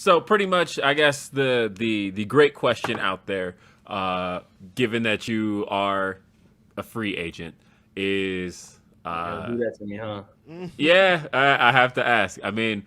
So pretty much, I guess the great question out there, given that you are a free agent, is Don't do that to me, huh? yeah, I have to ask. I mean,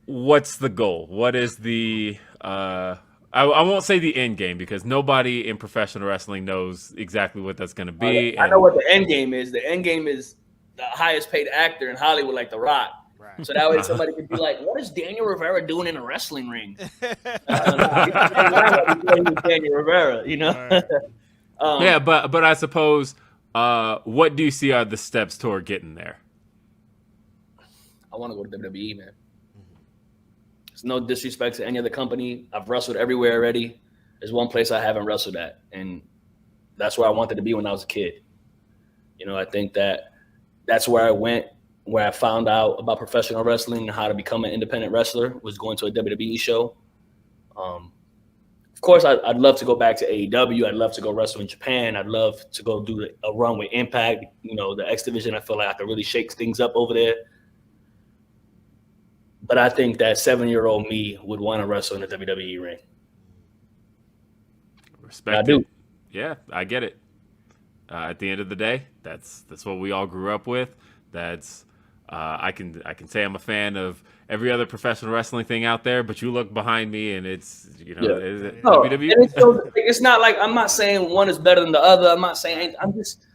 what's the goal? What is the I won't say the end game because nobody in professional wrestling knows exactly what that's going to be. I know And what the end game is. The end game is the highest paid actor in Hollywood, like The Rock. Right. So that way uh, somebody could be like, what is Daniel Rivera doing in a wrestling ring? Nah, he was Daniel Rivera, you know? Right. yeah, but I suppose what do you see are the steps toward getting there? I want to go to WWE, man. It's no disrespect to any other company. I've wrestled everywhere already. There's one place I haven't wrestled at, and that's where I wanted to be when I was a kid. You know, I think that's where I went, where I found out about professional wrestling and how to become an independent wrestler was going to a WWE show. Of course, I'd love to go back to AEW. I'd love to go wrestle in Japan. I'd love to go do a run with Impact. You know, the X Division, I feel like I could really shake things up over there. But I think that 7-year-old me would want to wrestle in the WWE ring. Respect I do. it. Yeah, I get it. At the end of the day, that's what we all grew up with. That's I can say I'm a fan of every other professional wrestling thing out there, but you look behind me and it's No, WWE. and it's not like I'm not saying one is better than the other. I'm not saying I'm just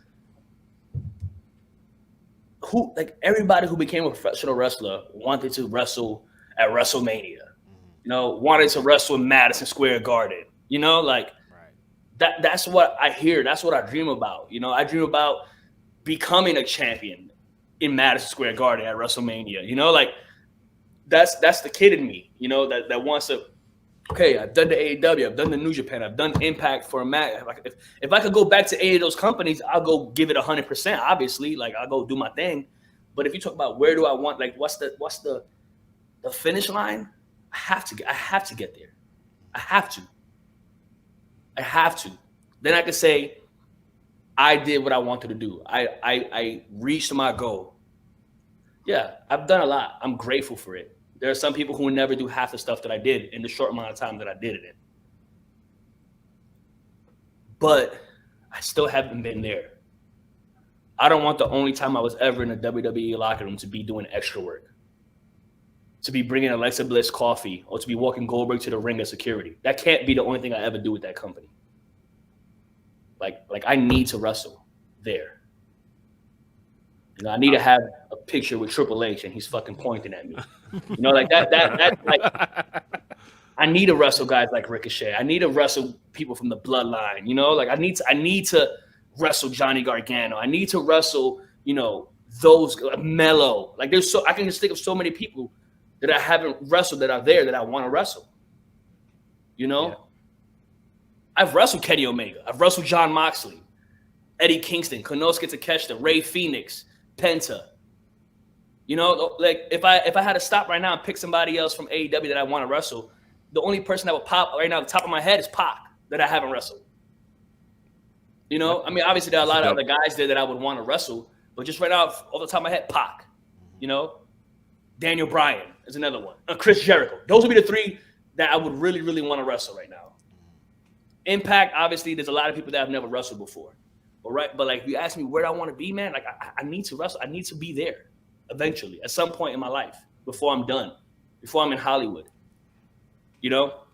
everybody who became a professional wrestler wanted to wrestle at WrestleMania. You know, wanted to wrestle in Madison Square Garden. You know, like that's what I hear. That's what I dream about. You know, I dream about becoming a champion in Madison Square Garden at WrestleMania. You know, like that's the kid in me. You know, that wants to. Okay, I've done the AEW, I've done the New Japan, I've done Impact for a match. If I could go back to any of those companies, I'll go give it 100%. Obviously, like I'll go do my thing. But if you talk about where do I want, like what's the finish line? I have to get there. I have to. Then I can say I did what I wanted to do. I reached my goal. Yeah, I've done a lot. I'm grateful for it. There are some people who will never do half the stuff that I did in the short amount of time that I did it in. But I still haven't been there. I don't want the only time I was ever in a WWE locker room to be doing extra work, to be bringing Alexa Bliss coffee, or to be walking Goldberg to the ring as security. That can't be the only thing I ever do with that company. Like I need to wrestle there. You know, I need to have a picture with Triple H and he's fucking pointing at me. You know, like that like I need to wrestle guys like Ricochet. I need to wrestle people from the bloodline, you know, like I need to wrestle Johnny Gargano. I need to wrestle, you know, those Mello. Like I can just think of so many people that I haven't wrestled that are there that I want to wrestle. You know? Yeah. I've wrestled Kenny Omega. I've wrestled John Moxley, Eddie Kingston, Konosuke Takeshita, Rey Fenix, Penta. You know, like if I had to stop right now and pick somebody else from AEW that I want to wrestle, the only person that would pop right now at the top of my head is Pac that I haven't wrestled. You know, I mean, obviously there are a lot of other guys there that I would want to wrestle, but just right now, off the top of my head, Pac. You know, Daniel Bryan is another one. Chris Jericho. Those would be the three that I would really, really want to wrestle right now. Impact, obviously, there's a lot of people that I've never wrestled before. But like, if you ask me where I want to be, man, like I need to wrestle. I need to be there eventually at some point in my life before I'm done, before I'm in Hollywood. You know,